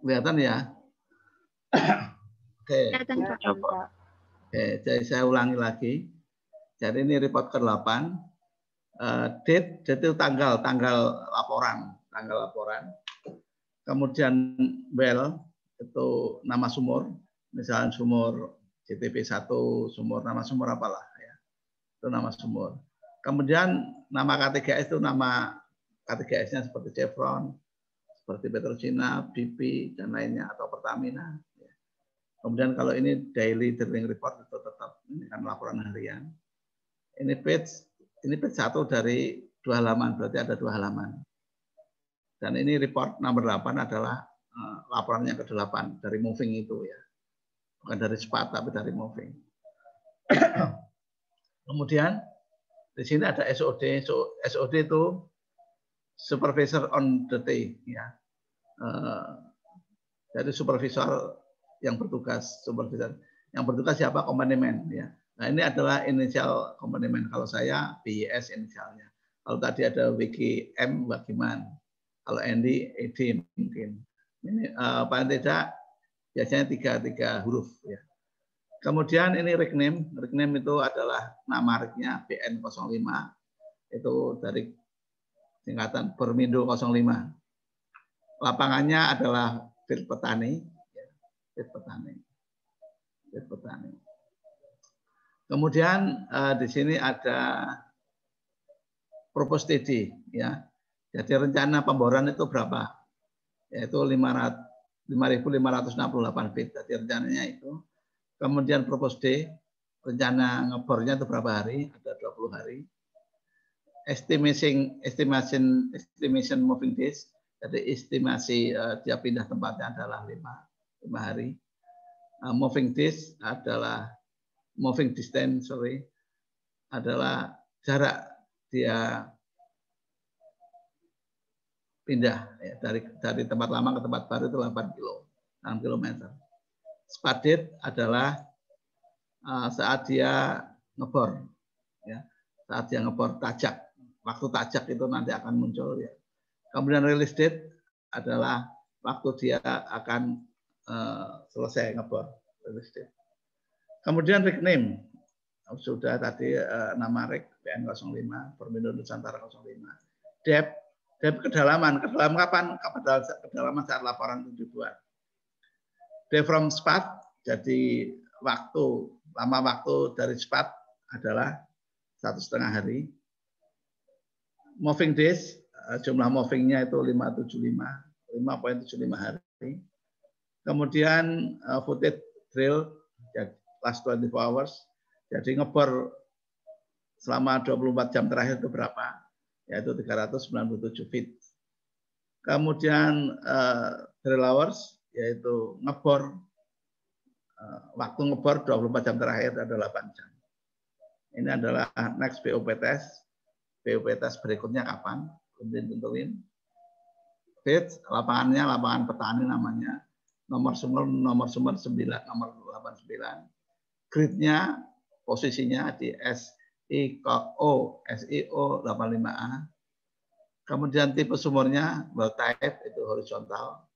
Kelihatan ya? Oke. Oke, jadi saya ulangi lagi. Jadi ini report ke-8. Date itu tanggal laporan. Kemudian well itu nama sumur, misalnya sumur JTP 1, nama sumur apalah ya. Itu nama sumur. Kemudian nama K3S itu nama K3S-nya seperti Chevron, seperti Petrocina, BP dan lainnya atau Pertamina. Kemudian kalau ini daily drilling report itu tetap ini kan laporan harian. Ini page 1 dari 2 halaman, berarti ada 2 halaman. Dan ini report nomor 8 adalah laporannya ke-8 dari moving itu ya. Bukan dari SPAT tapi dari moving. Kemudian di sini ada SOD. SOD itu supervisor on the day ya. Jadi supervisor yang bertugas, siapa? Komponemen ya. Nah, ini adalah inisial komponemen. Kalau saya BYS inisialnya. Kalau tadi ada WGM, Wagiman. Kalau Andy, ED mungkin. Ini paling tidak biasanya tiga huruf ya. Kemudian ini rig name. Rig name itu adalah nama rignya BN05. Itu dari singkatan Bermindo 05. Lapangannya adalah field petani. Field petani. Kemudian di sini ada proposed TD ya. Jadi rencana pemboran itu berapa? Yaitu 5.568 feet. Jadi rencananya itu. Kemudian proposed D, rencana ngebornya itu berapa hari? Ada 20 hari. Estimation moving days. Jadi estimasi dia pindah tempatnya adalah 5 hari. Moving days adalah moving distance, adalah jarak dia pindah ya, dari tempat lama ke tempat baru itu 6 km. Spud date adalah saat dia ngebor, ya, saat dia ngebor tajak, waktu tajak itu nanti akan muncul ya. Kemudian release date adalah waktu dia akan selesai ngebor, release date. Kemudian rig name sudah tadi nama rig BN05, Bermindo Nusantara 05. Depth kedalaman kapan? Kedalaman saat laporan itu dibuat. Day from spot, jadi lama waktu dari spot adalah 1,5 hari. Moving days, jumlah movingnya itu 5,75 hari. Kemudian footage drill, last 24 hours, jadi ngebor selama 24 jam terakhir itu berapa? Yaitu 397 feet. Kemudian drill hours, yaitu ngebor, waktu ngebor 24 jam terakhir ada 8 jam. Ini adalah next BOP test. BOP test berikutnya kapan? Kemudian tentuin. Pitch, lapangannya lapangan petani namanya. Nomor sumber 9, nomor 89. Gridnya, posisinya di SIO 85A. Kemudian tipe sumurnya well type itu horizontal.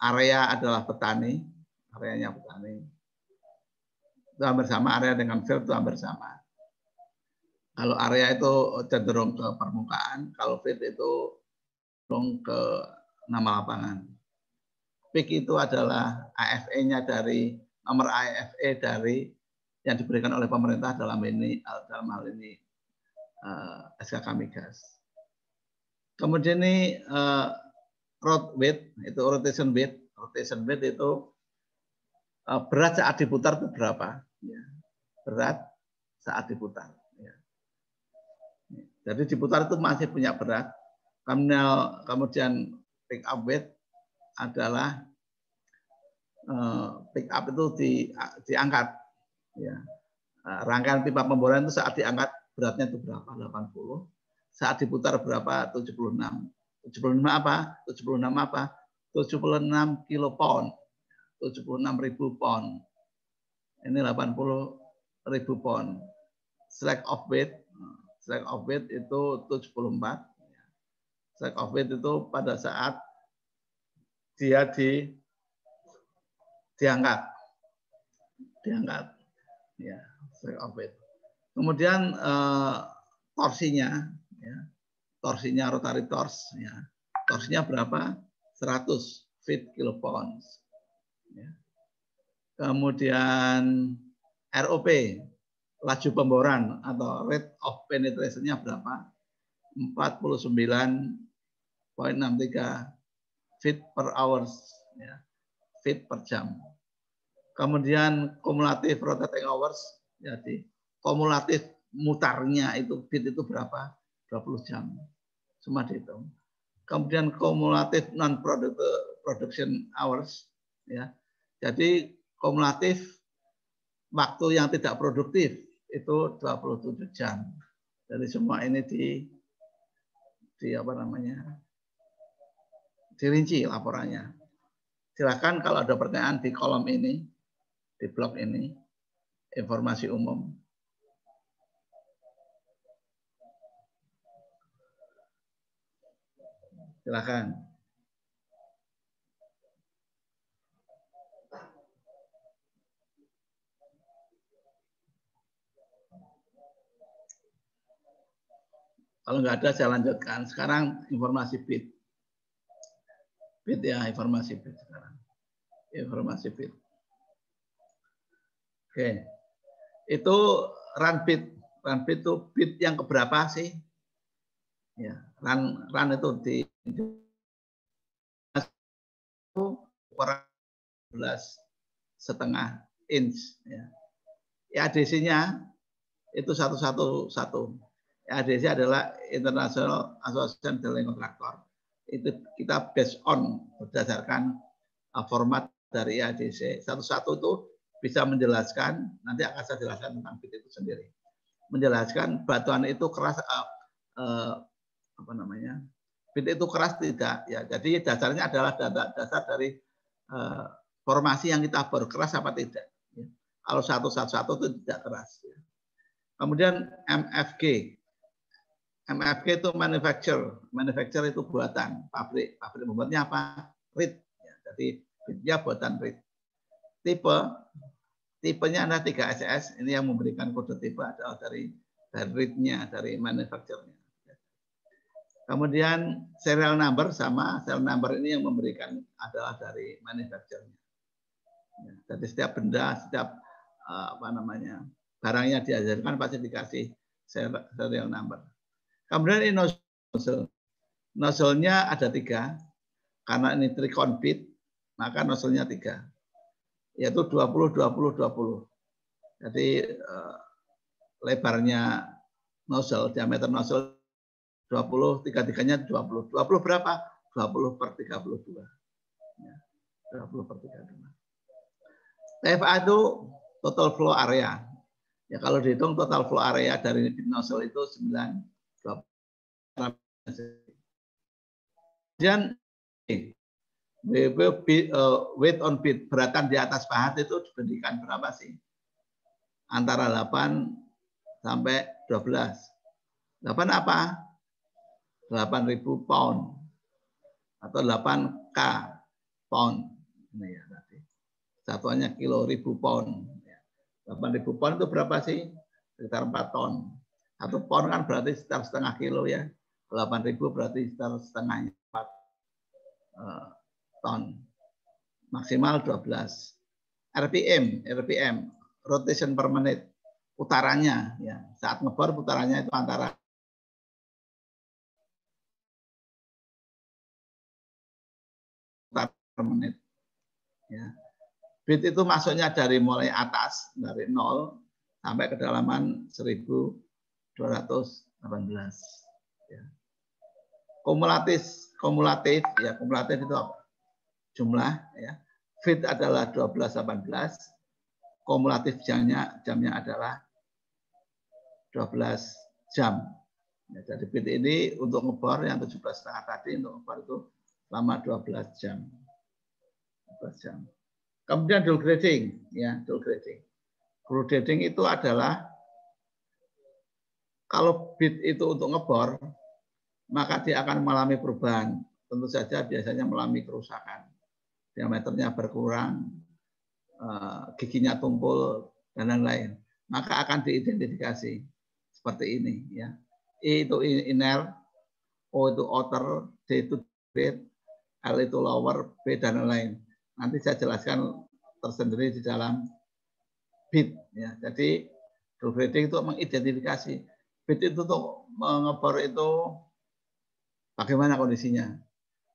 Area adalah petani, areanya petani. Itu hampir sama, area dengan field itu hampir sama. Kalau area itu cenderung ke permukaan, kalau field itu cenderung ke nama lapangan. PIK itu adalah AFE-nya dari nomor AFE dari yang diberikan oleh pemerintah dalam hal ini SKK Migas. Kemudian ini road weight, itu rotation weight. Rotation weight itu berat saat diputar itu berapa? Ya. Berat saat diputar. Ya. Jadi diputar itu masih punya berat. Kemudian pick up weight adalah pick up itu diangkat. Ya. Rangkaian pipa pemboran itu saat diangkat beratnya itu berapa? 80. Saat diputar berapa? 76. 76 apa? 76 apa? 76 kilo pound. 76.000 pound. Ini 80.000 pound. Slack of weight itu 74. Slack of weight itu pada saat dia diangkat, ya, strike of weight. Kemudian torsinya, ya, torsinya rotary torse, ya, torsinya berapa? 100 feet kilopounds. Ya. Kemudian ROP, laju pemboran atau rate of penetration-nya berapa? 49,63 feet per hours, ya, feet per jam. Kemudian kumulatif rotating hours, jadi kumulatif mutarnya itu feet itu berapa? 20 jam. Semua dihitung. Kemudian kumulatif non production hours, ya. Jadi kumulatif waktu yang tidak produktif itu 27 jam. Jadi semua ini di apa namanya? Dirinci laporannya. Silakan kalau ada pertanyaan di kolom ini, di blog ini, informasi umum. Silakan. Kalau nggak ada saya lanjutkan. Sekarang informasi bid. Bid ya, informasi bid sekarang. Informasi bid. Oke. Itu run bid. Run bid itu bid yang keberapa sih? Ya, run itu di ukuran 11,5 inch. Ya. ADC-nya itu 111. ADC adalah International Association Drilling Contractor. Itu kita based on berdasarkan format dari ADC. 11 itu bisa menjelaskan, nanti akan saya jelaskan tentang bid itu sendiri. Menjelaskan batuan itu keras, apa namanya? Bid itu keras tidak, ya. Jadi dasarnya adalah dasar dari formasi yang kita bor, keras apa tidak. Ya. Kalau 111 itu tidak keras. Ya. Kemudian MFG. MFG itu manufacture itu buatan, pabrik membuatnya apa? Reed. Ya, jadi dia buatan reed. Tipenya ada 3SS, ini yang memberikan kode tipe adalah dari reed-nya, dari manufacture-nya. Kemudian serial number sama, serial number ini yang memberikan adalah dari manufacture-nya. Ya, jadi setiap benda, setiap apa namanya, barangnya dihasilkan pasti dikasih serial number. Kemudian ini nozzle. Nozzle-nya ada 3. Karena ini tricon bit, maka nozzle-nya 3. Yaitu 20, 20, 20. Jadi lebarnya nozzle, diameter nozzle 20, tiga-tiganya 20. 20 berapa? 20 per 32. Ya, 20 per 32. TFA itu total flow area. Ya, kalau dihitung total flow area dari nozzle itu 9. Kemudian weight on bit, beratan di atas pahat itu dibandingkan berapa sih? Antara 8 sampai 12. 8 apa? 8.000 pound atau 8K pound. Ini ya tadi. Satuannya kilo ribu pound. 8.000 pound itu berapa sih? Sekitar 4 ton. 1 pound kan berarti sekitar setengah kilo ya. 8.000 berarti sekitar setengahnya 4 ton. Maksimal 12. RPM, rotation per menit. Putarannya ya. Saat ngebor putarannya itu antara per menit. Ya. Bit itu masuknya dari mulai atas, dari 0 sampai kedalaman 1.218. Ya. Kumulatif ya, kumulatif itu apa? Jumlah ya. Fit adalah 1218. Kumulatif jamnya adalah 12 jam. Ya, jadi bit ini untuk ngebor yang 17,5 tadi untuk ngebor itu selama 12 jam. 12 jam. Kemudian dual grading, ya, dual grading. Dual grading itu adalah kalau bit itu untuk ngebor, maka dia akan mengalami perubahan. Tentu saja biasanya mengalami kerusakan. diameternya berkurang, giginya tumpul, dan lain-lain. Maka akan diidentifikasi seperti ini. Ya. I itu inner, O itu outer, D itu deep, L itu lower, B dan lain-lain. Nanti saya jelaskan tersendiri di dalam bit. Ya. Jadi double breeding itu mengidentifikasi. Bit itu untuk mengebor itu bagaimana kondisinya.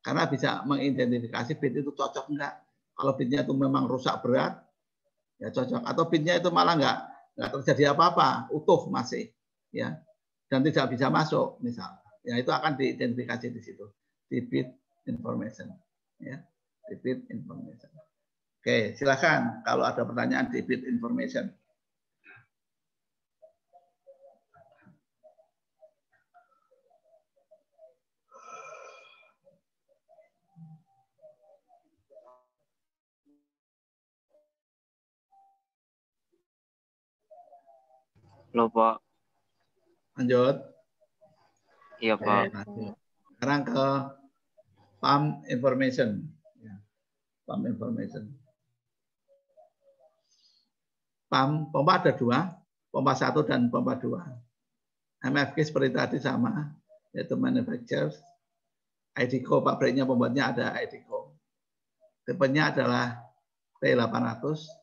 Karena bisa mengidentifikasi bit itu cocok enggak. Kalau bitnya itu memang rusak berat, ya cocok. Atau bitnya itu malah enggak terjadi apa-apa, utuh masih, ya, dan tidak bisa masuk, misal. Ya itu akan diidentifikasi di situ, di bit information, ya, di bit information. Oke, silakan kalau ada pertanyaan di bit information. Halo Pak. Lanjut. Iya Pak. Sekarang ke pump information. Ya. Pump information. Pompa ada dua, pompa 1 dan pompa 2. MFG seperti tadi sama, yaitu manufacturer. IDECO, pabriknya, pembuatnya ada IDECO. Tipenya adalah T800.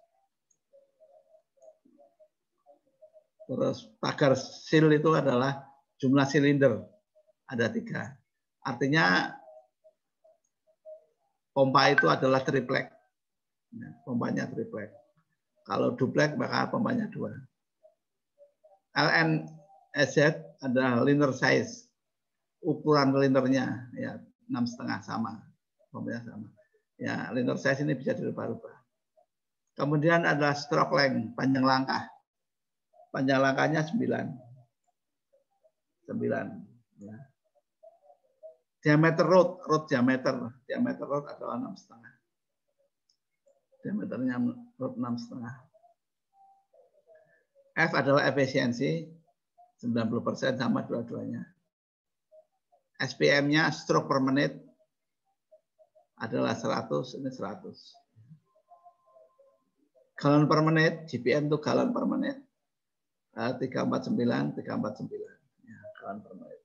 Terus pagar seal itu adalah jumlah silinder, ada 3. Artinya pompa itu adalah triplek. Pompanya triplek. Kalau duplek maka pompanya 2. LNSZ adalah liner size. Ukuran linernya ya 6,5 sama. Pompanya sama. Ya, liner size ini bisa dirubah-rubah. Kemudian ada stroke length, panjang langkah. Panjang langkahnya 9. Ya. Diameter root diameter root adalah 6,5. Diameternya root 6,5. F adalah efisiensi 90% sama dua-duanya. SPM-nya stroke per menit adalah 100, ini 100. Galon per menit, GPM itu galon per menit. 349. Ya, galon per menit.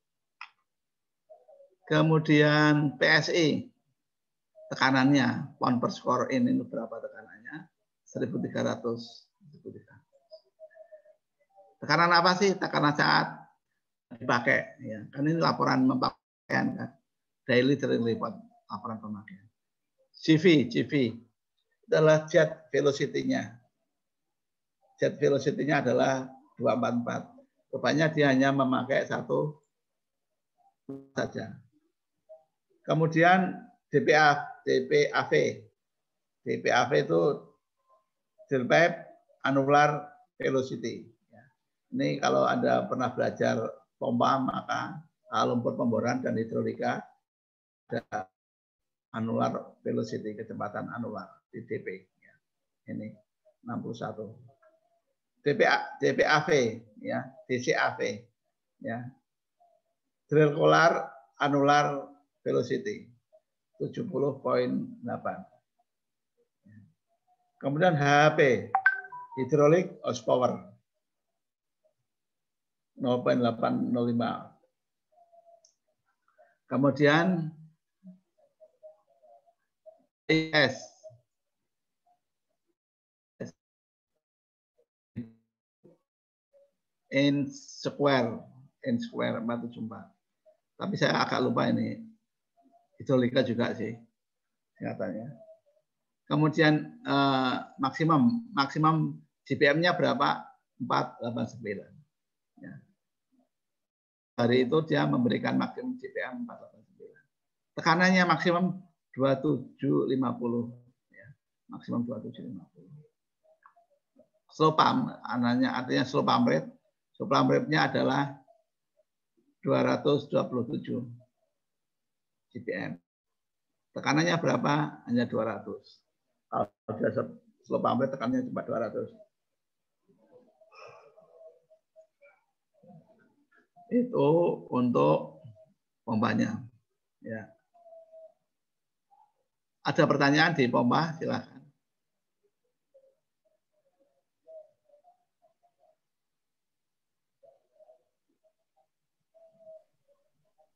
Kemudian PSI, tekanannya, pound per square in, ini berapa tekanannya? 1.300. Tekanan apa sih? Tekanan saat dipakai. Ya. Kan ini laporan pemakaian, kan? Daily report, laporan pemakaian. CV adalah jet velocity-nya. Jet velocity-nya adalah 244. Rupanya dia hanya memakai satu saja. Kemudian DPAV itu drill pipe annular velocity. Ini kalau Anda pernah belajar pompa, maka lumpur pemboran dan hidrolika ada annular velocity, kecepatan anular di DP. Ini 61. DPAV, ya, DCAV, ya, drill collar annular velocity 70,8. Kemudian HHP, hydraulic horsepower 0,805. Kemudian IS in square 474. Tapi saya agak lupa ini. Hidrolika juga sih katanya. Kemudian maksimum GPM-nya berapa? 489. Ya. Hari itu dia memberikan maksimum GPM 489. Tekanannya maksimum 2750. Ya. Maksimum 2750. Slow pump, artinya slow pump rate. Slow pump rate-nya adalah 227 GPM. Tekanannya berapa? Hanya 200. Kalau sudah slow pump rate tekanannya cuma 200. Itu untuk pompanya. Ya. Ada pertanyaan di pompa, silakan.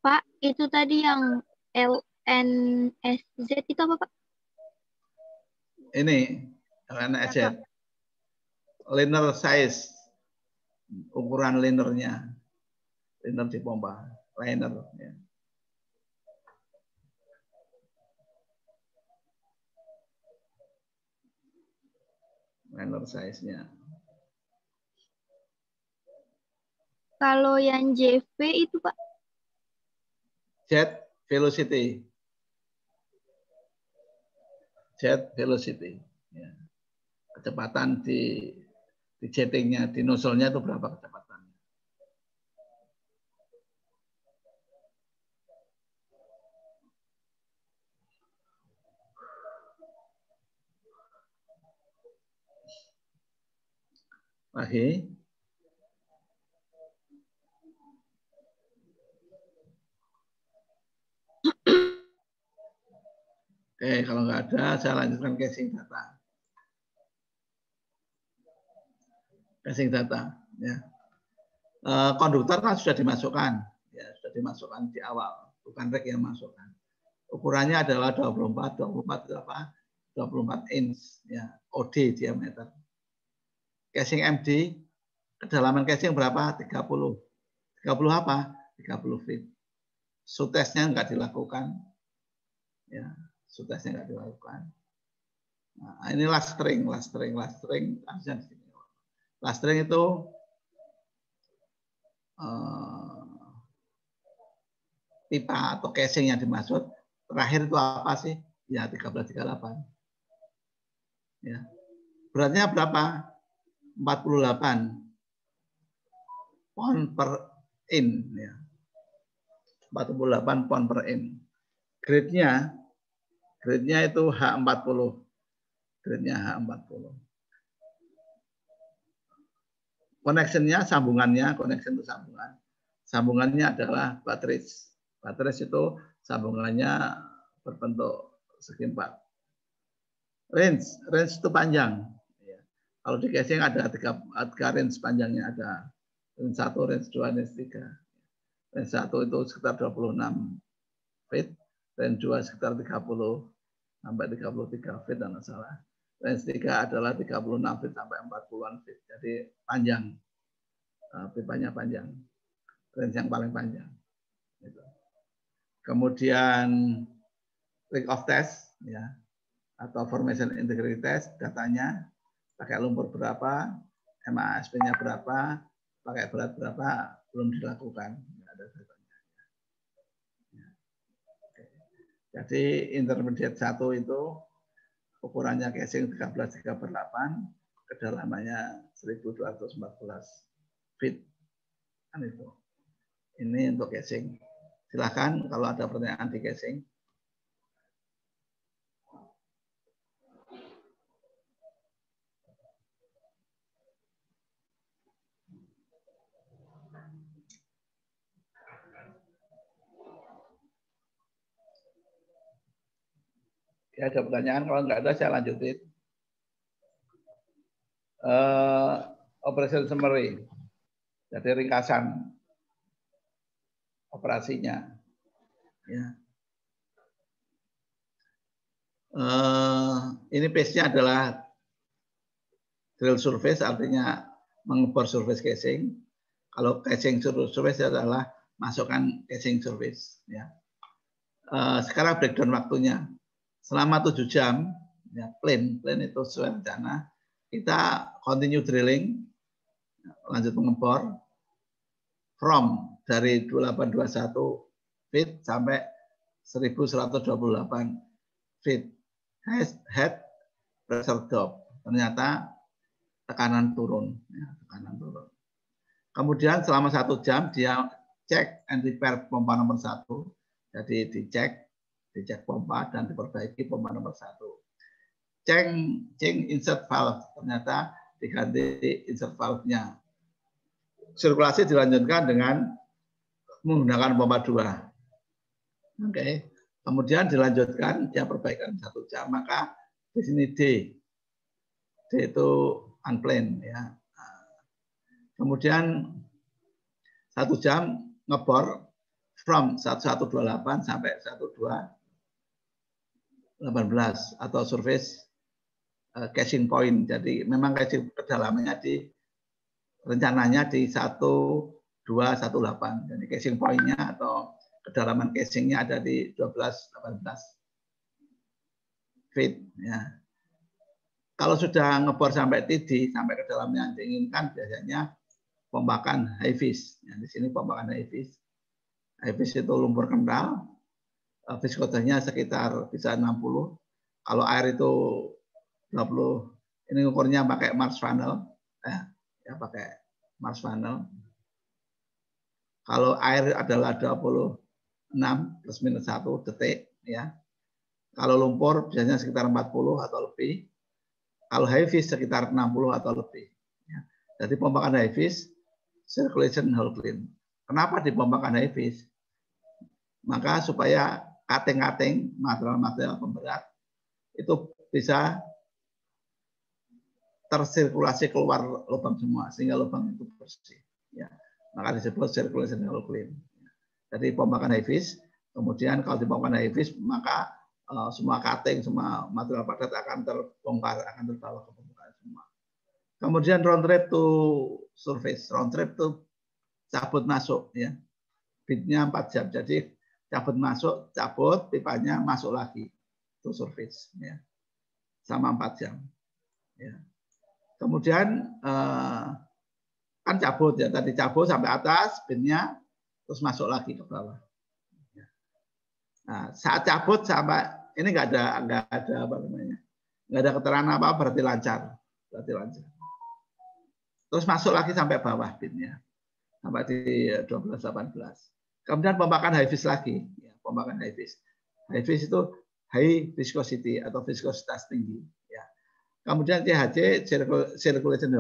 Pak, itu tadi yang LNSZ itu apa, Pak? Ini LNSZ, liner size, ukuran linernya, liner di pompa, liner. Ya. Liner size-nya. Kalau yang JV itu, Pak? Jet velocity. Jet velocity. Ya. Kecepatan di jettingnya, di nozzle-nya itu berapa kecepatannya. Lagi. Oke, kalau nggak ada, saya lanjutkan casing data. Casing data, ya. Konduktor kan sudah dimasukkan, ya sudah dimasukkan di awal, bukan rek yang masukkan. Ukurannya adalah 24 inch, ya, OD diameter. Casing MD, kedalaman casing berapa? 30. 30 apa? 30 feet. Sutesnya nggak dilakukan, ya, sutesnya nggak dilakukan. Nah, ini last string harusnya di sini. Last string itu pipa atau casing yang dimaksud terakhir itu apa sih? Ya 1338. Ya. Beratnya berapa? 48 pound per in. Ya. 48 pound per in. Grade-nya itu H40. Grade-nya H40. Connection-nya, sambungannya, connection itu sambungan. Sambungannya adalah baterai. Baterai itu sambungannya berbentuk segi 4. Range itu panjang. Kalau di casing ada tiga range panjangnya, ada range 1, range 2, range 3. Range 1 itu sekitar 26 feet, range 2 sekitar 30 sampai 33 feet dan salah. Range 3 adalah 36 feet sampai 40-an feet. Jadi panjang. Pipanya panjang. Range yang paling panjang. Kemudian rig of test, ya, atau formation integrity test, datanya pakai lumpur berapa, MASP-nya berapa, pakai berat berapa, belum dilakukan. Ada datanya. Jadi intermediate 1 itu ukurannya casing 13/8, kedalamannya 1214 feet. Kan itu. Ini untuk casing. Silahkan kalau ada pertanyaan di casing. Ya, ada pertanyaan, kalau nggak ada saya lanjutin. Operation summary. Jadi ringkasan operasinya. Ya. Ini base-nya adalah drill surface, artinya mengebor surface casing. Kalau casing surface adalah masukkan casing surface. Ya. Sekarang breakdown waktunya. Selama 7 jam, ya, plan itu sesuai rencana, kita continue drilling, lanjut mengebor, from dari 2821 feet sampai 1128 feet. Head pressure drop. Ternyata tekanan turun. Ya, tekanan turun. Kemudian selama 1 jam dia cek and repair pompa nomor 1. Jadi dicek pompa dan diperbaiki pompa nomor 1. Cek insert valve, ternyata diganti insert valve-nya. Sirkulasi dilanjutkan dengan menggunakan pompa 2. Oke. Kemudian dilanjutkan ya perbaikan 1 jam, maka di sini D itu unplanned ya. Kemudian 1 jam ngebor from 1128 sampai 1218 atau surface casing point. Jadi memang casing kedalamannya rencananya di 1218. Jadi casing point-nya atau kedalaman casingnya ada di 12-18 feet. Ya. Kalau sudah ngebor sampai titik, sampai ke dalamnya yang diinginkan, biasanya pembakan high fish. Ya, di sini pembakan high fish. High fish itu lumpur kental, viskosanya sekitar bisa 60. Kalau air itu 20, ini ukurnya pakai Mars funnel. Ya pakai Mars funnel. Kalau air adalah 26 plus minus 1 detik, ya. Kalau lumpur biasanya sekitar 40 atau lebih. Kalau high fish sekitar 60 atau lebih. Ya. Jadi pembakan high fish, circulation whole clean. Kenapa dipombakan high fish? Maka supaya kating-kating, material-material pemberat itu bisa tersirkulasi keluar lubang semua, sehingga lubang itu bersih. Ya. Maka disebut circulation whole clean. Jadi pembakan high fish, kemudian kalau dipombakan high fish, maka semua cutting, semua material padat akan terbongkar, akan terbawa ke permukaan semua. Kemudian round trip to surface. Round trip to cabut masuk, ya. Bitnya 4 jam. Jadi cabut masuk, cabut, pipanya masuk lagi to surface, ya. Sama 4 jam. Ya. Kemudian kan cabut ya, tadi cabut sampai atas, bitnya terus masuk lagi ke bawah. Nah, saat cabut sampai ini nggak ada apa namanya, nggak ada keterangan apa, berarti lancar, Terus masuk lagi sampai bawah bitnya, sampai di 1218. Kemudian pembakan high fish lagi, ya, pembakan high fish. High fish itu high viscosity atau viskositas tinggi. Ya. Kemudian CHC circulation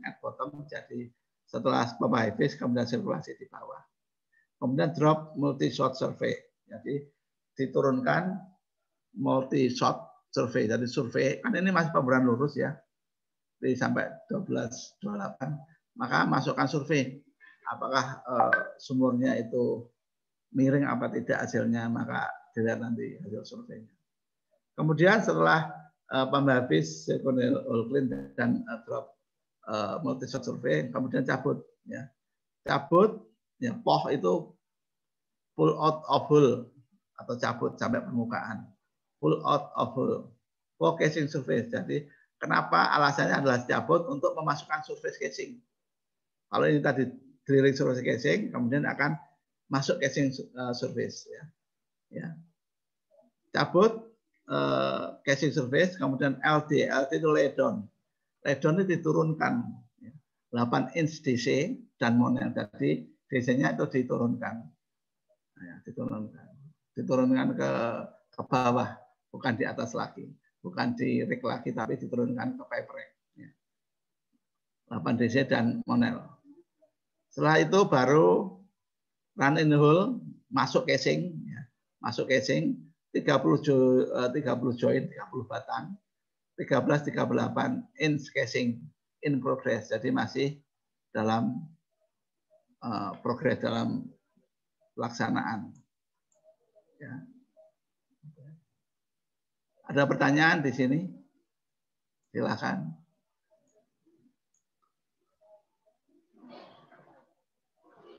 at bottom, jadi setelah pembakan high fish kemudian sirkulasi di bawah. Kemudian drop multi shot survey, jadi diturunkan multi shot survey. Jadi survei kan ini masih pemberan lurus ya, di sampai 1228. Maka masukkan survei, apakah sumurnya itu miring apa tidak hasilnya, maka dilihat nanti hasil surveinya. Kemudian setelah pembahas secondary whole clean dan drop multi shot survey, kemudian cabut ya. Cabut ya, poh itu pull out of hole atau cabut sampai permukaan. Pull out of hole. For casing surface. Jadi kenapa alasannya adalah cabut untuk memasukkan surface casing. Kalau ini tadi drilling surface casing, kemudian akan masuk casing surface ya. Ya. Cabut casing surface, kemudian LD itu lay down. Lay down itu diturunkan. 8 inch DC dan monel. Jadi DC-nya itu diturunkan. Ya, diturunkan ke bawah, bukan di atas lagi, bukan di rig lagi, tapi diturunkan ke pipe rack. Ya. 8 DC dan monel. Setelah itu baru run in hole, masuk casing, ya. Masuk casing 30 join, 30 batang, 13-38 inch casing in progress. Jadi masih dalam progres, dalam pelaksanaan. Ya. Ada pertanyaan di sini? Silakan.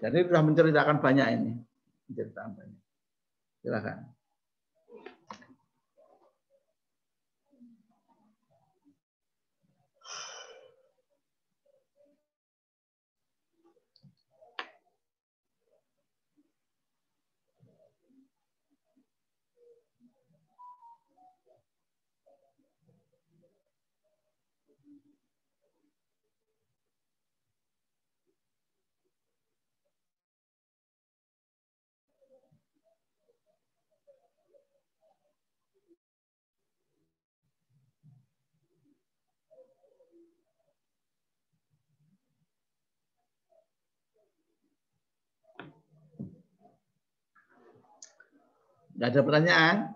Jadi sudah menceritakan banyak ini. Menceritakan banyak. Silakan. Nggak ada pertanyaan?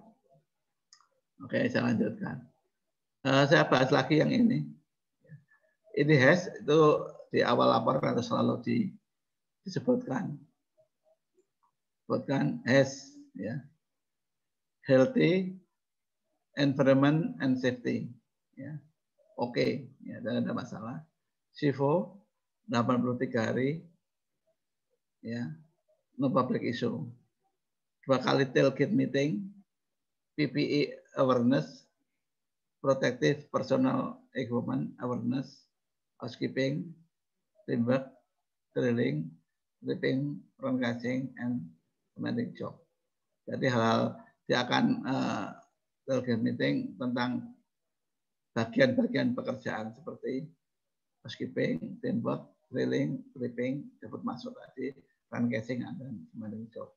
Oke, saya lanjutkan. Saya bahas lagi yang ini. Ini has itu di awal laporan harus selalu disebutkan. Sebutkan has, ya. Healthy, environment, and safety. Ya. Oke, ya, tidak ada masalah. SIFO 83 hari, ya, no public issue. 2 kali tailgate meeting, PPE awareness, protective personal equipment awareness, housekeeping, teamwork, drilling, ripping, broadcasting, and commanding job. Jadi hal-hal dia akan tailgate meeting tentang bagian-bagian pekerjaan seperti housekeeping, teamwork, drilling, ripping, dapat masuk tadi, broadcasting, dan commanding job.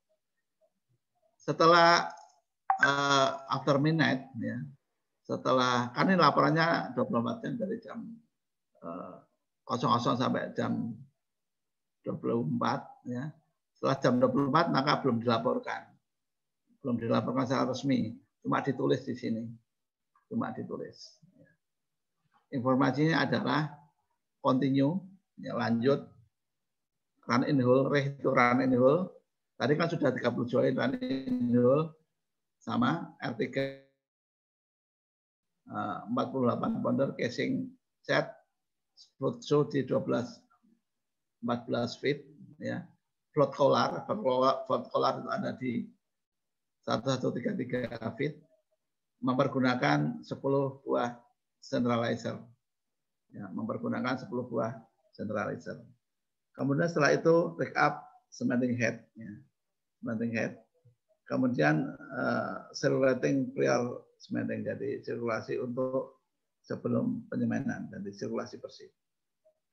Setelah after midnight, ya, setelah kan ini laporannya 24 jam dari jam 00 sampai jam 24, ya. Setelah jam 24 maka belum dilaporkan secara resmi, cuma ditulis di sini, cuma ditulis. Informasinya adalah continue, ya, lanjut, run in hole, itu run in hole. Tadi kan sudah 30 join run in hole sama R3 48 pounder casing set, float show di 14 feet, ya. Float collar itu ada di 1133 feet, mempergunakan 10 buah centralizer, ya, mempergunakan 10 buah centralizer. Kemudian setelah itu rig up cementing head, ya, cementing head. Kemudian circulating prior cementing, jadi sirkulasi untuk sebelum penyemanan, jadi sirkulasi bersih.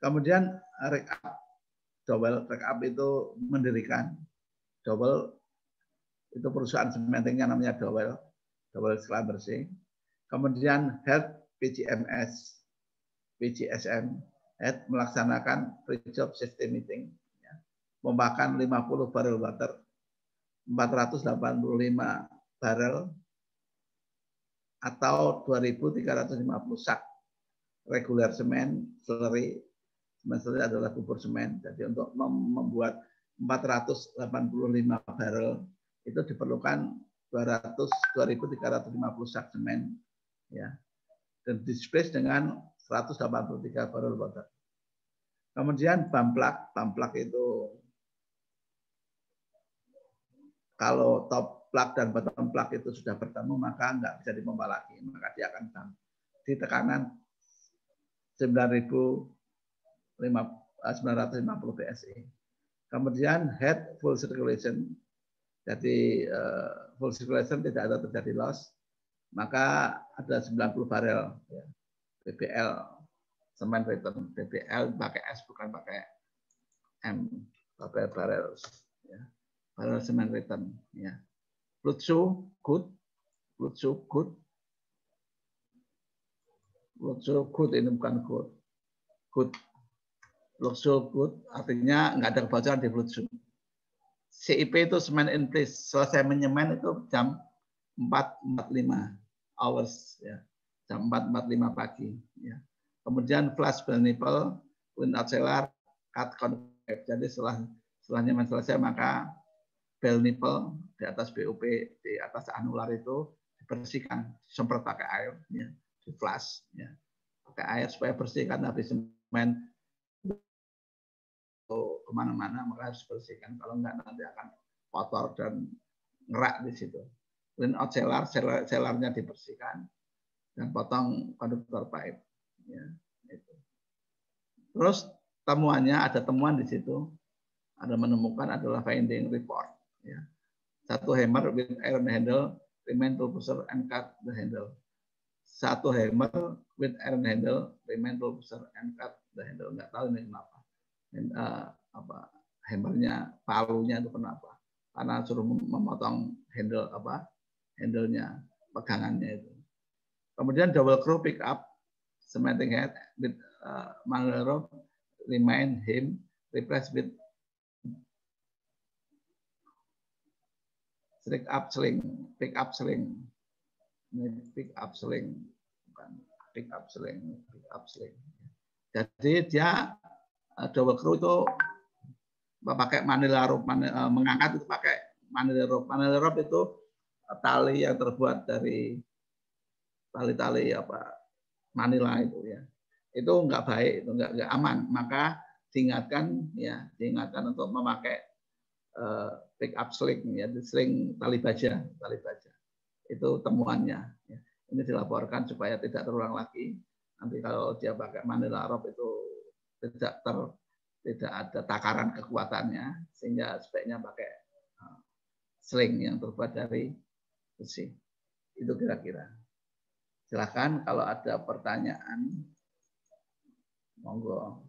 Kemudian rig up Dowell, rig up itu mendirikan. Dowell itu perusahaan cementingnya namanya Dowell setelah bersih. Kemudian head PGSM head melaksanakan pre-job safety meeting, ya, membakar 50 barrel water, 485 barrel atau 2.350 sak reguler semen slurry. Semen slurry adalah bubur semen. Jadi untuk membuat 485 barrel itu diperlukan 2.350 sak semen, ya, dan displace dengan 183 barrel water. Kemudian bumplug itu kalau top plug dan bottom plug itu sudah bertemu maka nggak bisa dipompa lagi, maka dia akan di tekanan 950 PSI. Kemudian head full circulation, jadi full circulation tidak ada terjadi loss, maka ada 90 barel, ya, BBL semen return, BBL pakai S bukan pakai M, barel, ya. Barrel semen return, ya. Float show good, float show good, float show good, ini bukan good, float show good artinya nggak ada kebocoran di float show. CIP itu semen in place, selesai menyemen itu jam 4.45 hours, ya, jam 4.45 pagi, ya. Kemudian flash bell nipple, wind out cellar, cut concave. Jadi setelah nyemen selesai maka bell nipple di atas BOP, di atas anular itu dibersihkan, disemprot pakai air, ya, di flash, ya, pakai air supaya bersih, karena habis semen kemana-mana maka harus bersihkan, kalau enggak nanti akan kotor dan ngerak di situ. Clean out cellar, cellarnya dibersihkan dan potong konduktor pipe, ya, itu. Terus temuannya, ada temuan di situ, ada menemukan adalah finding report, ya. 1 hammer with iron handle remain to pusher and cut the handle. 1 hammer with iron handle remain to pusher and cut the handle. Nggak tahu ini kenapa. Hammernya, palunya itu kenapa? Karena suruh memotong handle handle-nya, pegangannya itu. Kemudian double crew pick up cementing head with mangrove remain him replace with pick up sling, pick up sling. Ini pick up sling, bukan pick up sling, pick up sling. Jadi dia double crew itu pakai Manila rope, mengangkat itu pakai Manila rope. Manila rope itu tali yang terbuat dari tali-tali Manila itu ya. Itu enggak baik, itu enggak aman. Maka diingatkan untuk memakai pick up sling ya, sling tali baja. Itu temuannya. Ya. Ini dilaporkan supaya tidak terulang lagi. Nanti kalau dia pakai Manila rope itu tidak ada takaran kekuatannya, sehingga sebaiknya pakai sling yang terbuat dari besi. Itu kira-kira. Silakan kalau ada pertanyaan, monggo.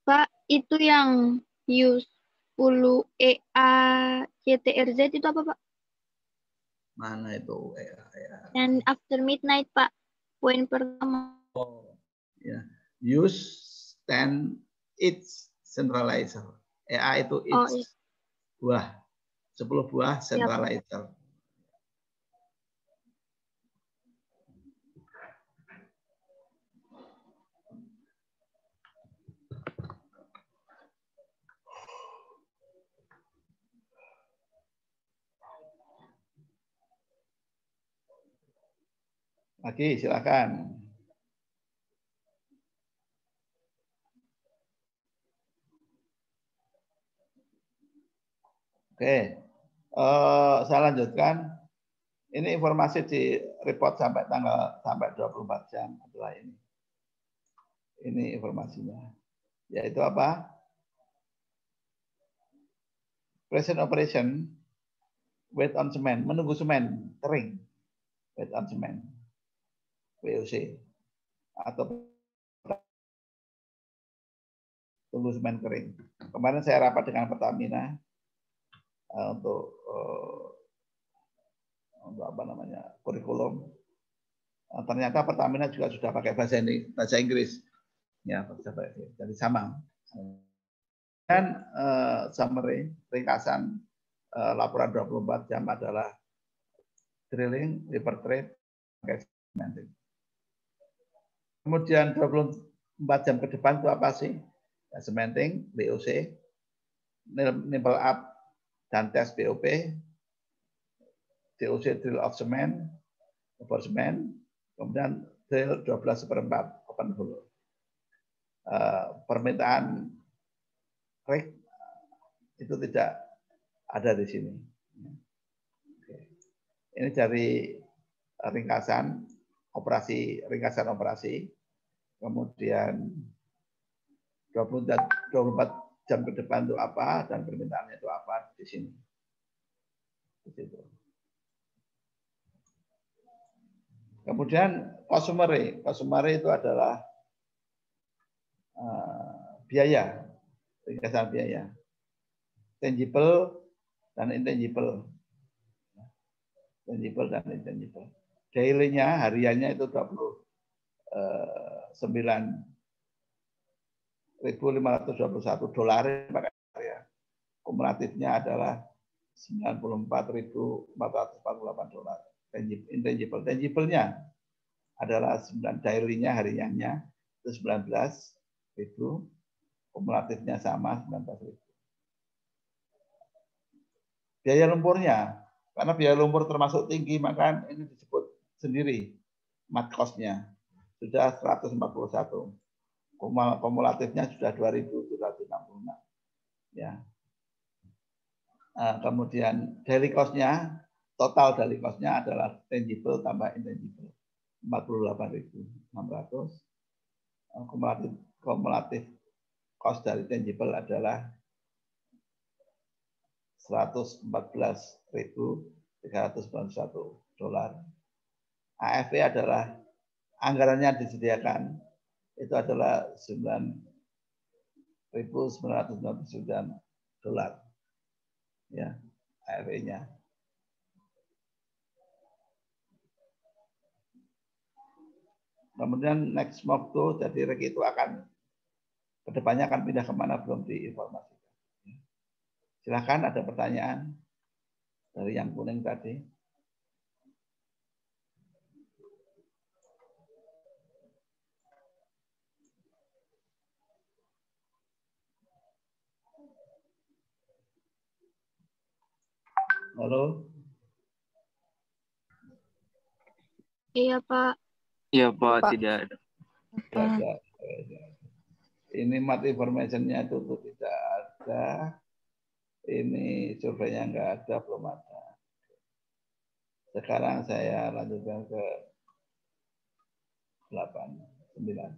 Pak, itu yang use 10 EA CTRZ itu apa, Pak? Mana itu? And after midnight, Pak. Poin pertama. Oh, ya. Use 10 each centralizer. EA itu each buah. 10 buah centralizer. Lagi silakan. Oke, saya lanjutkan. Ini informasi di report sampai 24 jam adalah ini. Ini informasinya. Yaitu apa? Present operation wait on cement, menunggu semen kering. Wait on cement. WOC atau tunggu semen kering. Kemarin saya rapat dengan Pertamina untuk apa namanya kurikulum. Ternyata Pertamina juga sudah pakai bahasa Inggris. Ya, jadi sama. Dan summary ringkasan laporan 24 jam adalah drilling, river trade, cementing. Kemudian 24 jam ke depan itu apa sih? Ya, cementing, BOC, nipple up, dan tes BOP, DOC drill of cement, over cement, kemudian drill 12/4 open hole. Permintaan rig itu tidak ada di sini. Ini dari ringkasan operasi, kemudian 24 jam ke depan itu apa dan permintaannya itu apa di sini. Di situ. Kemudian consumer itu adalah biaya, ringkasan biaya, tangible dan intangible. Daily-nya, hariannya itu 29.521 dolar pakai karya. Kumulatifnya adalah 94.448 dolar. Tangible-nya adalah 9 daily-nya hariannya itu 19.000, kumulatifnya sama 19.000. Biaya lumpurnya, karena biaya lumpur termasuk tinggi, maka ini disebut sendiri mat cost-nya sudah 141. Kumulatifnya sudah 2.766. Ya. Kemudian daily cost-nya, total daily cost-nya adalah tangible tambah intangible 48.600. Kumulatif cost dari tangible adalah 114.391 dolar. AFP adalah anggarannya disediakan itu adalah 9.999 dolar. Ya, AFP-nya. Kemudian next mock tuh jadi rig itu akan kedepannya akan pindah kemana belum diinformasikan. Silakan ada pertanyaan dari yang kuning tadi. Halo? Iya, Pak. Iya, Pak, Pak. tidak ada. Tidak ada. Ini mat information-nya itu tidak ada. Ini surveinya nggak ada, belum ada. Sekarang saya lanjutkan ke 8, 9.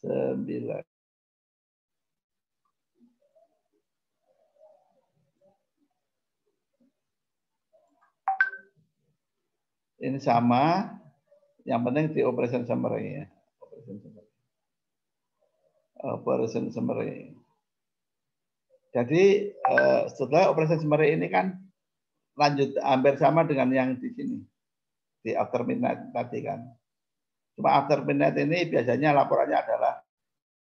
9. Ini sama, yang penting di operation summary ya. Operation summary. Jadi setelah operation summary ini kan lanjut hampir sama dengan yang di sini. Di after midnight tadi kan. Cuma after midnight ini biasanya laporannya adalah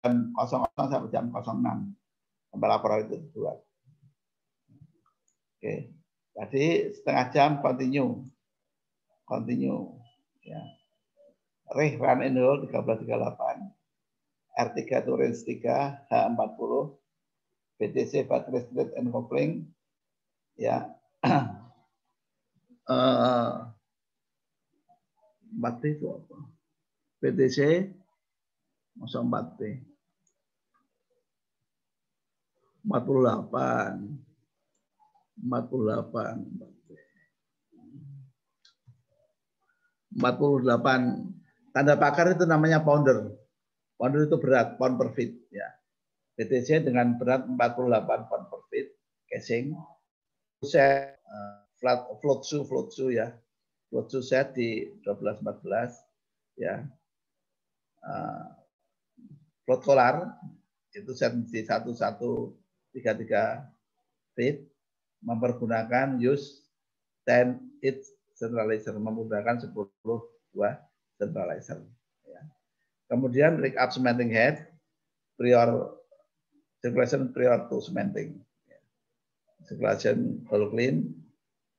jam 00 sampai jam 06. Sampai laporan itu dibuat. Oke. Tadi setengah jam continue. Ya. Run and hold 1338. R3 itu range 3, H40, BTC battery state and coupling, ya. 4T itu apa? BTC 04T 48 tanda pakar itu namanya pounder. Pounder itu berat, pound per feet ya. BTC dengan berat 48 pound per feet casing. Set float shoe ya. Float shoe set di 1214 ya. Float collar itu set di 1133 feet mempergunakan use 10 each centralizer, menggunakan 10 buah centralizer. Ya. Kemudian rig up cementing head, prior circulation prior to cementing. Ya. Circulation double clean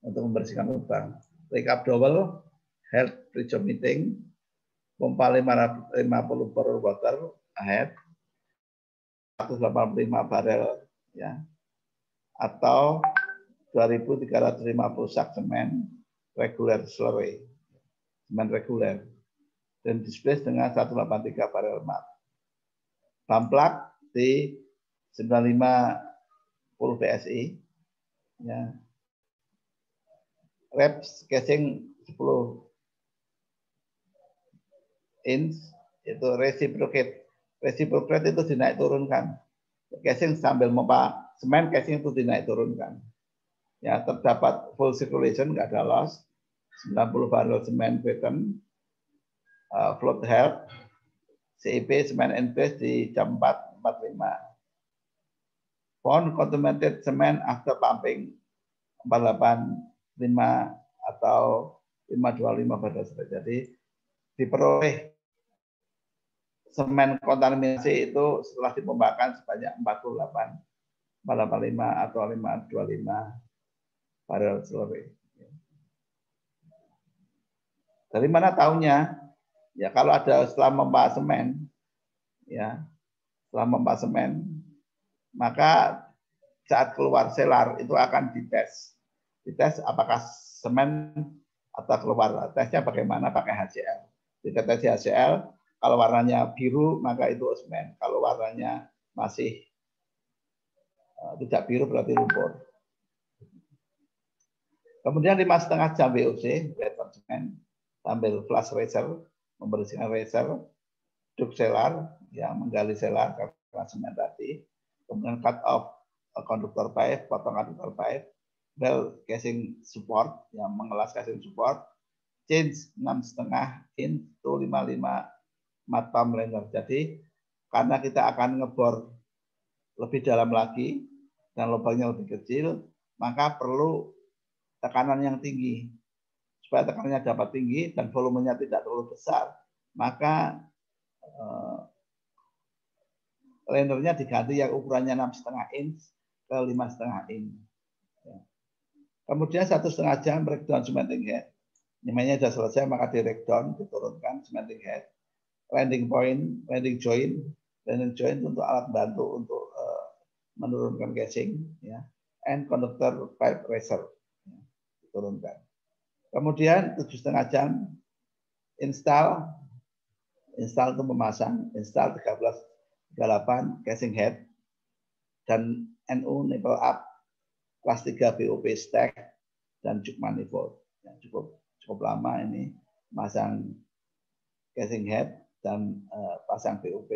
untuk membersihkan lubang. Rig up double, head pre-job meeting, pompa 550 per water ahead, 185 barel ya, atau 2.350 sak semen regular slurry, semen reguler, dan displace dengan 183 barel mat. Bamplak di 950 PSI, ya. Reps casing 10 inch, itu reciprocate. Reciprocate itu dinaik turunkan. Casing sambil mempa semen, casing itu dinaik turunkan. Ya, terdapat full circulation, nggak ada loss. 90 barrel semen beton, float help, CIP semen in place di jam 4.45. Found contaminated semen after pumping 485 atau 525 barrel. Jadi diperoleh semen kontaminasi itu setelah dipompakan sebanyak 48, 485 atau 525 barrel slurry. Dari mana tahunya? Ya kalau ada setelah mempa semen, ya setelah mempa semen, maka saat keluar selar itu akan dites. Dites apakah semen atau keluar. Tesnya bagaimana? Pakai HCl. Ditetes HCl, kalau warnanya biru maka itu semen. Kalau warnanya masih tidak biru berarti lumpur. Kemudian 5,5 jam WOC, wet semen, sambil flush racer, membersihkan racer, duk selar, yang menggali selar karena semen tadi. Kemudian cut off konduktor pipe, potong konduktor pipe, bell casing support, yang mengelas casing support, change 6,5 inch to 55 mat pump liner. Jadi karena kita akan ngebor lebih dalam lagi dan lubangnya lebih kecil, maka perlu tekanan yang tinggi. Supaya tekanannya dapat tinggi dan volumenya tidak terlalu besar, maka linernya diganti yang ukurannya 6,5 inch ke 5,5 inch. Kemudian 1,5 jam breakdown cementing head. Namanya sudah selesai, maka di breakdown, diturunkan cementing head. Landing point, landing joint untuk alat bantu untuk menurunkan casing, ya. And conductor pipe racer, ya, diturunkan. Kemudian 7,5 jam install untuk memasang, install 13,38 casing head dan NU nipple up kelas 3 BOP stack dan juk manifold. Ya, cukup lama ini masang casing head dan pasang BOP,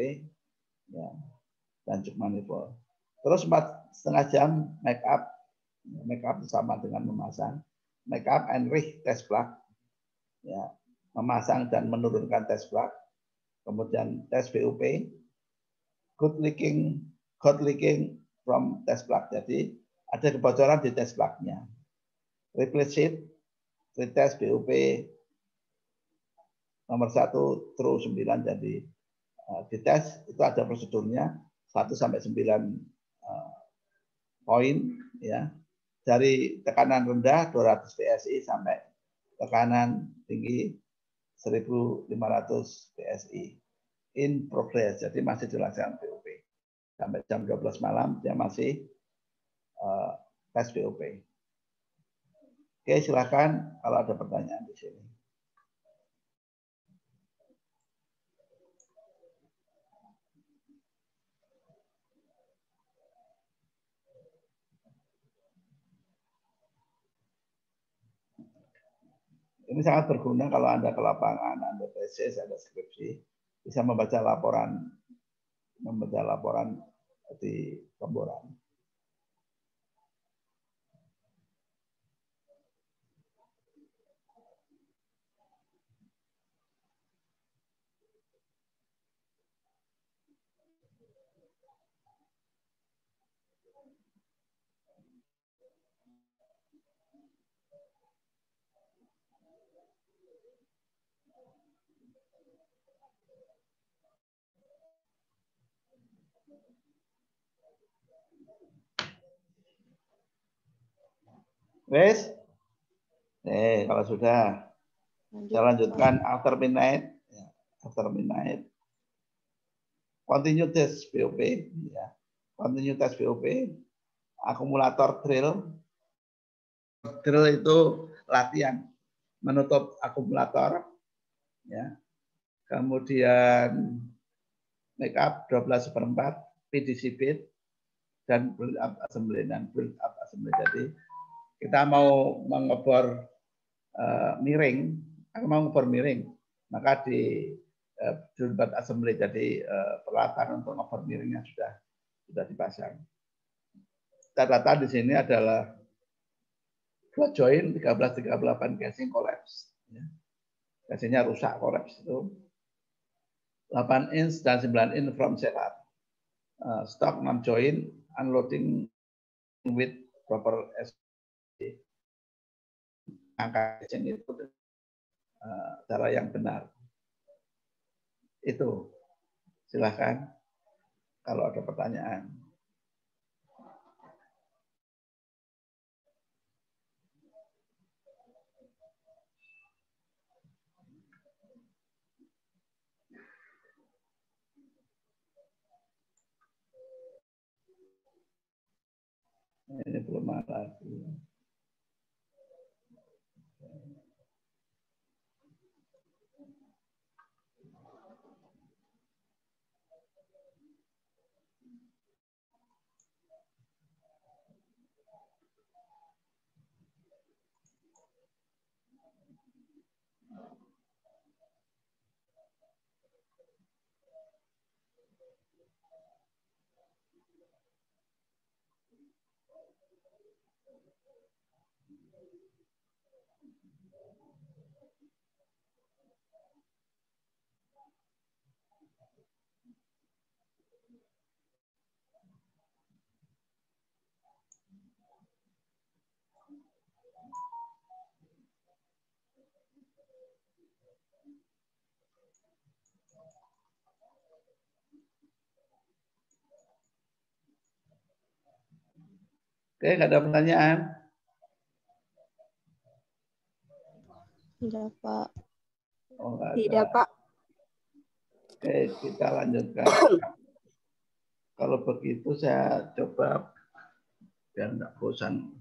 ya, dan juk manifold. Terus 4,5 jam make up sama dengan memasang make up and rig test plug, ya, memasang dan menurunkan test plug, kemudian tes BOP, good leaking from test plug. Jadi ada kebocoran di test plug-nya. Replace sheet, retest BOP nomor 1 true 9, jadi dites itu ada prosedurnya 1 sampai 9 poin, ya. Dari tekanan rendah 200 PSI sampai tekanan tinggi 1.500 PSI. In progress, jadi masih dilaksanakan BOP. Sampai jam 12 malam dia masih tes BOP. Oke, silakan kalau ada pertanyaan di sini. Ini sangat berguna kalau Anda ke lapangan, Anda tesis, ada skripsi, bisa membaca laporan di pemboran. Wes? Kalau sudah, saya lanjutkan after midnight. Ya, after midnight. Continue test BOP. Ya. Continue test BOP. Akumulator drill. Drill itu latihan menutup akumulator. Ya. Kemudian make up 12/4, PDC bit, dan build up assembly. Jadi kita mau mengebor miring, maka di build-up assembly, jadi peralatan untuk ngebor miringnya sudah dipasang. Catatan di sini adalah 2 join 1338 casing collapse. Ya. Casingnya rusak, collapse itu. 8 inch dan 9 inch from setup. Stock 6 join, unloading with proper SC. Angka casing itu cara yang benar. Itu. Silahkan kalau ada pertanyaan. Ini belum ada lagi. Oke, nggak ada pertanyaan. Tidak, Pak. Oh, nggak ada. Tidak, Pak. Oke, kita lanjutkan. Kalau begitu saya coba biar nggak bosan.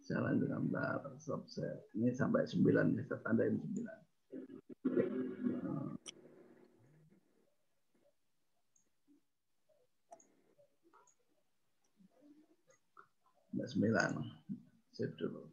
Saya lanjutkan subset. Ini sampai 9, saya tandain 9. 9. Save dulu.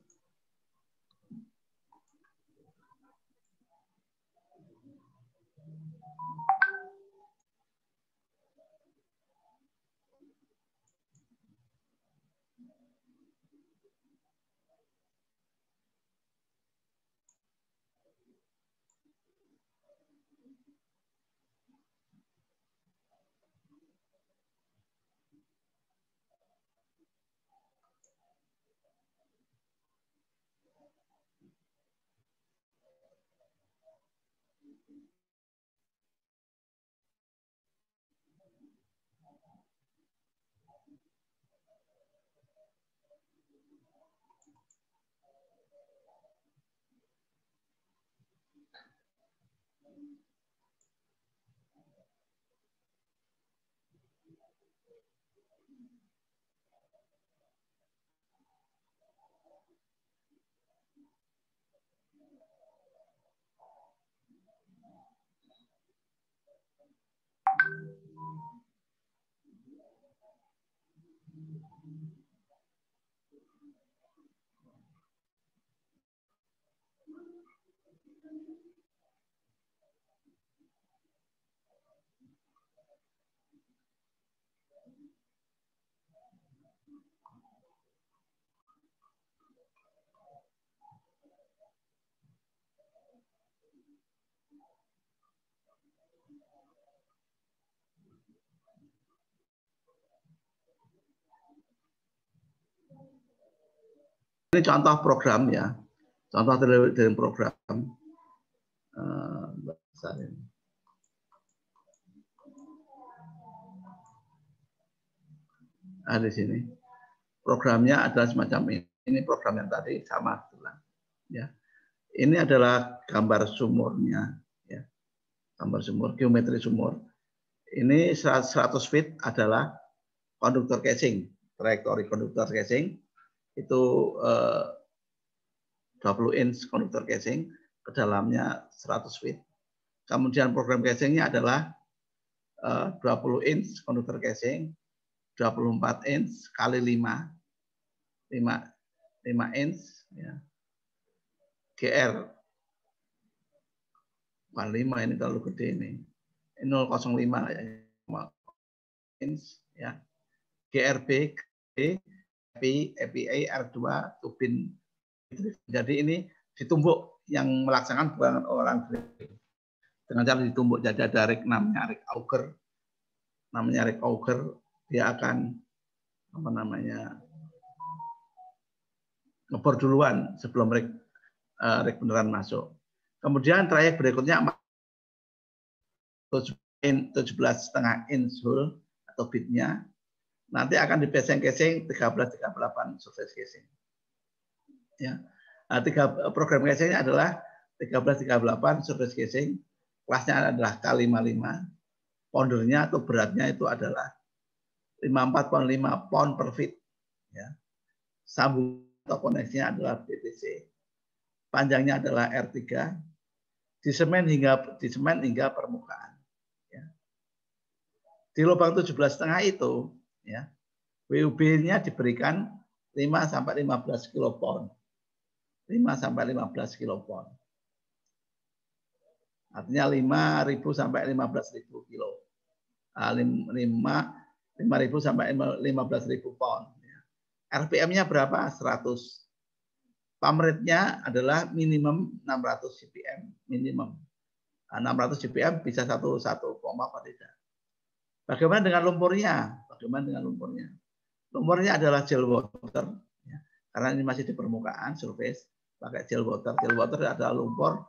Ini contoh program ya, contoh dari program. Nah, di sini programnya adalah semacam ini. Ini program yang tadi sama, ya. Ini adalah gambar sumurnya, ya. Gambar sumur, geometri sumur. Ini 100 feet adalah konduktor casing, trajektori konduktor casing. Itu 20 inch konduktor casing, ke dalamnya 100 feet. Kemudian program casingnya adalah 20 inch konduktor casing, 24 inch kali 5 inch, ya. GR, bukan 5 ini terlalu gede ini. 005 ya, inch, ya. GRB, APA, R2, turbin. Jadi ini ditumbuk, yang melaksanakan bukan orang dengan cara ditumbuk. Jadi ada rig namanya rig auger, dia akan apa namanya ngebor duluan sebelum rig beneran masuk. Kemudian trayek berikutnya 17,5 inch hole atau bitnya nanti akan dipasang casing 1338 surface casing. Ya. Nah, program casingnya adalah 1338 surface casing, kelasnya adalah K55, pondernya atau beratnya itu adalah 54,5 pound per feet. Ya. Sambung atau koneksinya adalah PTC. Panjangnya adalah R3, di semen hingga permukaan. Ya. Di lubang 17,5 itu, ya, WUB-nya diberikan 5 sampai 15 kilopon. 5 sampai 15 kilopon. Artinya 5.000 sampai 15.000 kilo. 5.000 sampai 15.000 pound. RPM-nya berapa? 100. Pump rate-nya adalah minimum 600 CPM. Minimum. 600 CPM bisa 1 koma apa tidak. Bagaimana dengan lumpurnya? Lumpurnya adalah gel water. Ya. Karena ini masih di permukaan, surface. Pakai gel water. Gel water adalah lumpur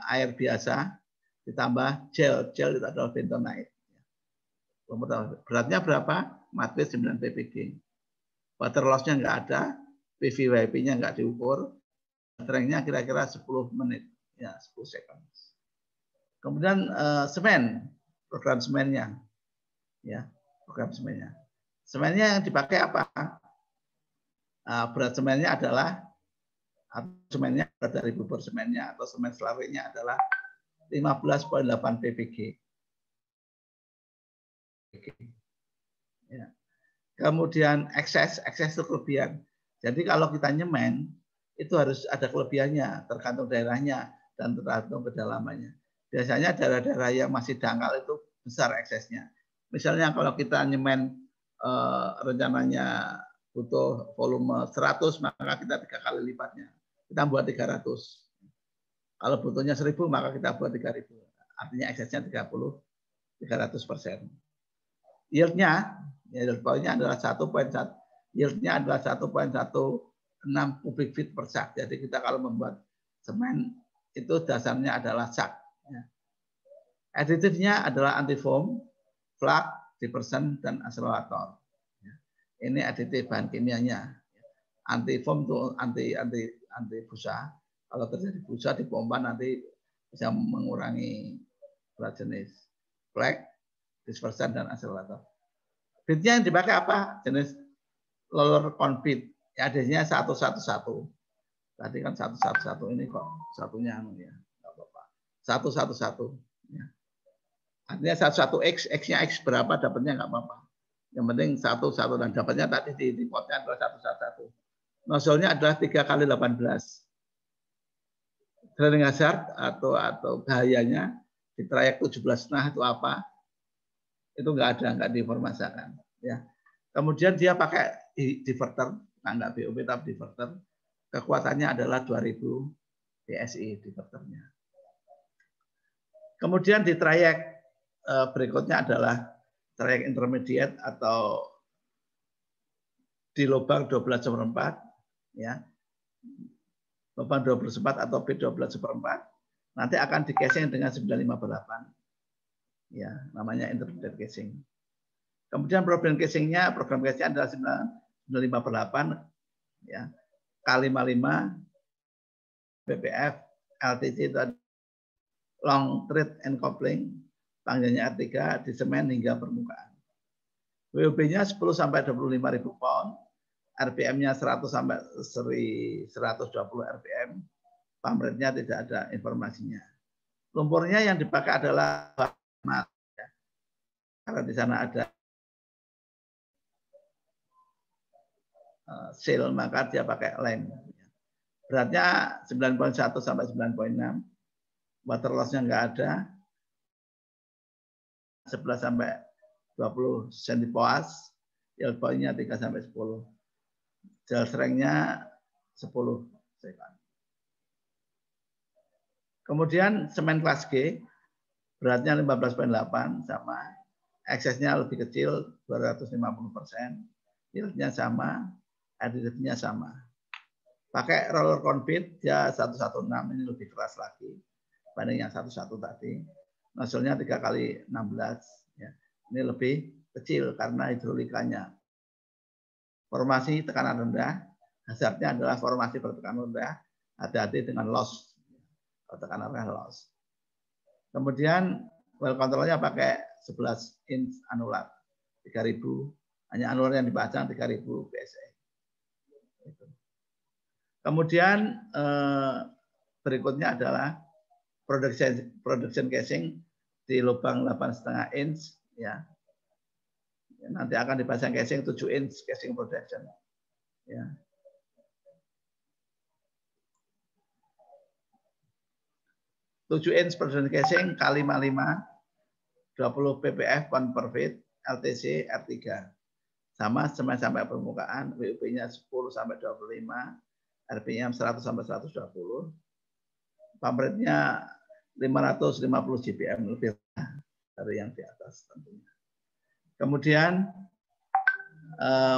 air biasa ditambah gel. Gel itu adalah bentonite. Beratnya berapa? Matwis 9 ppg. Water loss-nya nggak ada, PVYP-nya nggak diukur, strength-nya kira-kira 10 menit, ya 10 second. Kemudian semen, program semennya, ya program semennya. Semennya yang dipakai apa? Berat semennya adalah semennya dari bubur semennya atau semen selariknya adalah 15,8 ppg. Ya. Kemudian ekses itu kelebihan. Jadi kalau kita nyemen itu harus ada kelebihannya, tergantung daerahnya dan tergantung kedalamannya. Biasanya daerah-daerah yang masih dangkal itu besar eksesnya. Misalnya kalau kita nyemen rencananya butuh volume 100, maka kita 3 kali lipatnya. Kita buat 300. Kalau butuhnya 1000, maka kita buat 3000. Artinya eksesnya 300%. Yield-nya, yield point-nya adalah 1,1. Yield-nya adalah 1,16 kubik feet per sak. Jadi kita kalau membuat semen itu dasarnya adalah sak. Aditifnya adalah antifoam, flak, dispersan, dan acelerator. Ini aditif bahan kimianya. Antifoam itu anti busa. Kalau terjadi busa dipompa nanti bisa mengurangi berat jenis. Flak, dispersan, dan acelerator. Bitnya yang dipakai apa? Jenis roller conbit. Ya, adanya 111. Tadi kan 111, ini kok satunya ya. Enggak apa-apa. 111 ya. Artinya 11X, X-nya X berapa dapatnya enggak apa-apa. Yang penting 1 dan dapatnya tadi di potnya adalah 111. Nozzle-nya adalah 3 kali 18. Draining hazard atau bahayanya di trayek 17,5 itu apa? Itu enggak diinformasikan ya. Kemudian dia pakai diverter, enggak BOP tapi diverter. Kekuatannya adalah 2000 PSI diverternya. Kemudian di trayek berikutnya adalah trayek intermediate atau di lubang 12/4 ya. Lubang 12/4 atau B12/4 nanti akan di casing dengan 958. Ya, namanya intermediate casing. Kemudian program casingnya adalah 958 ya, K55 BPF LTC itu long thread and coupling, panjangnya R3 di semen hingga permukaan. WOB-nya 10 sampai 25.000 pound, RPM-nya 100 sampai 120 RPM. Pump rate-nya tidak ada informasinya. Lumpurnya yang dipakai adalah mat, ya. Karena di sana ada seal, maka dia pakai lem. Beratnya 9,1 sampai 9,6. Water loss-nya enggak ada. 11 sampai 20 centipoas. Yield point-nya 3 sampai 10. Gel strength-nya 10 second. Kemudian semen kelas G, beratnya 15,8 sama, eksesnya lebih kecil 250%, yield-nya sama, aditifnya sama. Pakai roller conbit dia 116, ini lebih keras lagi dibanding yang 11 tadi. Nozzle-nya 3 kali 16 ya. Ini lebih kecil karena hidrolikanya. Formasi tekanan rendah, hazardnya adalah formasi bertekanan rendah, hati-hati dengan loss. Tekanan rendah loss. Kemudian well controlnya pakai 11 inch anular 3000, hanya anular yang dipasang 3000 PSI. Kemudian berikutnya adalah production casing di lubang 8,5 inch ya. Nanti akan dipasang casing 7 inch casing production ya. Tujuh inch production casing K55 20 ppf pound per feet LTC R3 sama sampai permukaan, WUB-nya 10 sampai 25, RPM 100 sampai 120, pump rate-nya 550 GPM lebih dari yang di atas tentunya. Kemudian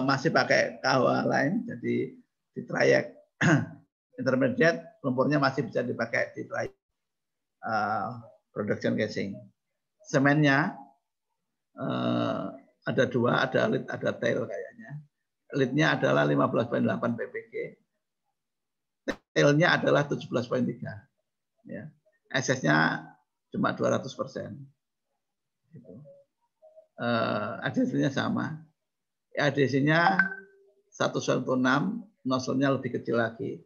masih pakai KHW lain, jadi di trayek intermediate lumpurnya masih bisa dipakai di trayek production casing. Semennya ada dua, ada lead, ada tail kayaknya. Leadnya adalah 15,8 ppg. tail-nya adalah 17,3. Ya. SS-nya cuma 200%. Gitu. ADC-nya sama. ADC-nya 1,6, nozzle-nya lebih kecil lagi,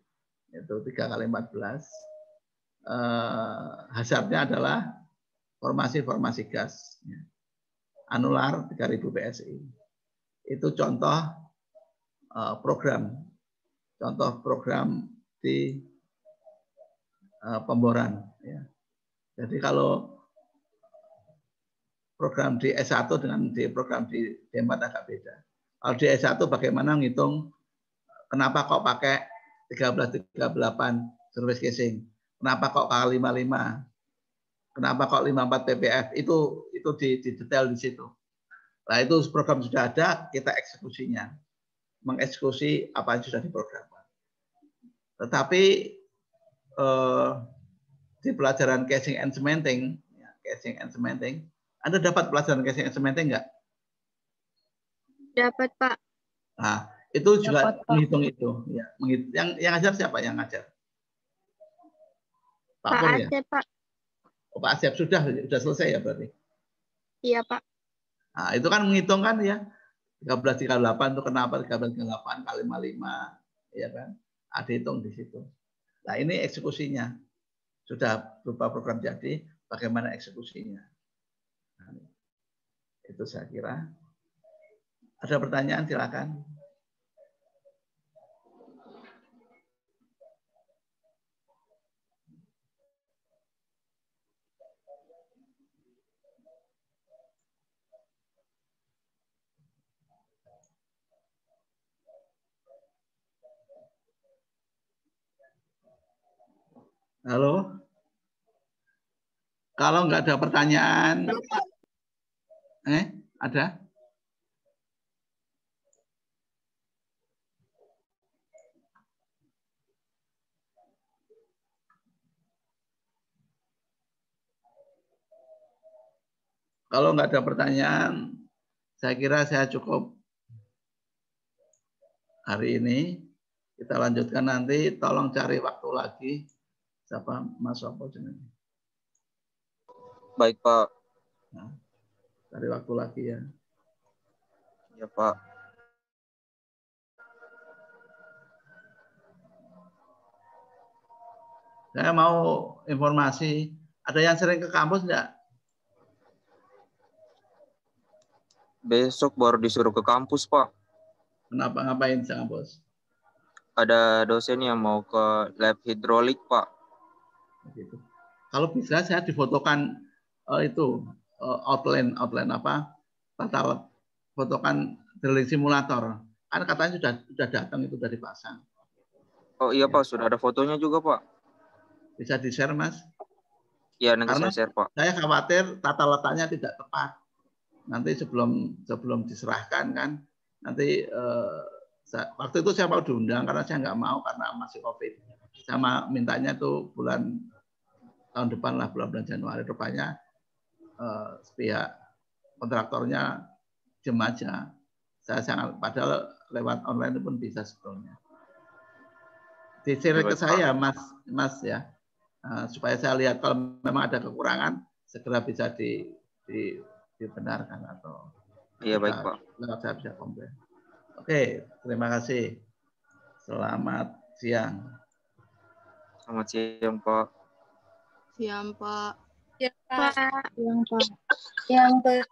yaitu 3x14. Hazardnya adalah formasi gas. Anular 3000 PSI. Itu contoh program di pemboran. Ya. Jadi kalau program di S1 dengan program di D4 agak beda. Kalau di S1 bagaimana ngitung kenapa kok pakai 1338 surface casing? Kenapa kok K55? Kenapa kok 54 ppf? Itu di detail di situ. Nah, itu program sudah ada, kita eksekusinya. Mengeksekusi apa yang sudah diprogramkan. Tetapi di pelajaran casing and cementing, Anda dapat pelajaran casing and cementing enggak? Dapat, Pak. Nah, itu juga menghitung itu. Ya, yang ngajar siapa yang ngajar? Pak Pur ya? Asep, Pak. Oh, Pak Asep sudah selesai ya berarti? Iya, Pak. Nah, itu kan menghitung kan ya. 1338 itu kenapa 1338 kali 55, ya kan? Ada hitung di situ. Nah, ini eksekusinya. Sudah berupa program jadi, bagaimana eksekusinya. Nah, itu saya kira. Ada pertanyaan silakan. Halo? Kalau nggak ada pertanyaan, ada? Kalau nggak ada pertanyaan, saya kira saya cukup hari ini. Kita lanjutkan nanti. Tolong cari waktu lagi. Siapa Mas Sopo jenenge? Baik, Pak. Nah, cari waktu lagi ya. Ya, Pak. Saya mau informasi. Ada yang sering ke kampus enggak? Besok baru disuruh ke kampus, Pak. Kenapa ngapain ke kampus? Ada dosen yang mau ke lab hidrolik, Pak. Gitu. Kalau bisa saya difotokan outline apa? Fotokan drilling simulator. Kan katanya sudah datang itu dari pasang. Oh iya, Pak, sudah ada fotonya juga, Pak. Bisa di-share, Mas? Iya, nanti Karena saya share, Pak. saya khawatir tata letaknya tidak tepat. Nanti sebelum diserahkan kan, nanti waktu itu saya mau diundang karena saya nggak mau karena masih COVID. Sama mintanya tuh tahun depan lah, bulan Januari. Rupanya pihak kontraktornya jem aja. Saya sangat, padahal lewat online pun bisa sebetulnya. Di-share ke saya, Mas ya, supaya saya lihat kalau memang ada kekurangan segera bisa dibenarkan atau iya baik, Pak. Saya bisa komplain. Oke, terima kasih. Selamat siang. Selamat siang, Pak. Siang, Pak. Pak. Siang, Pak. Siang, Pak.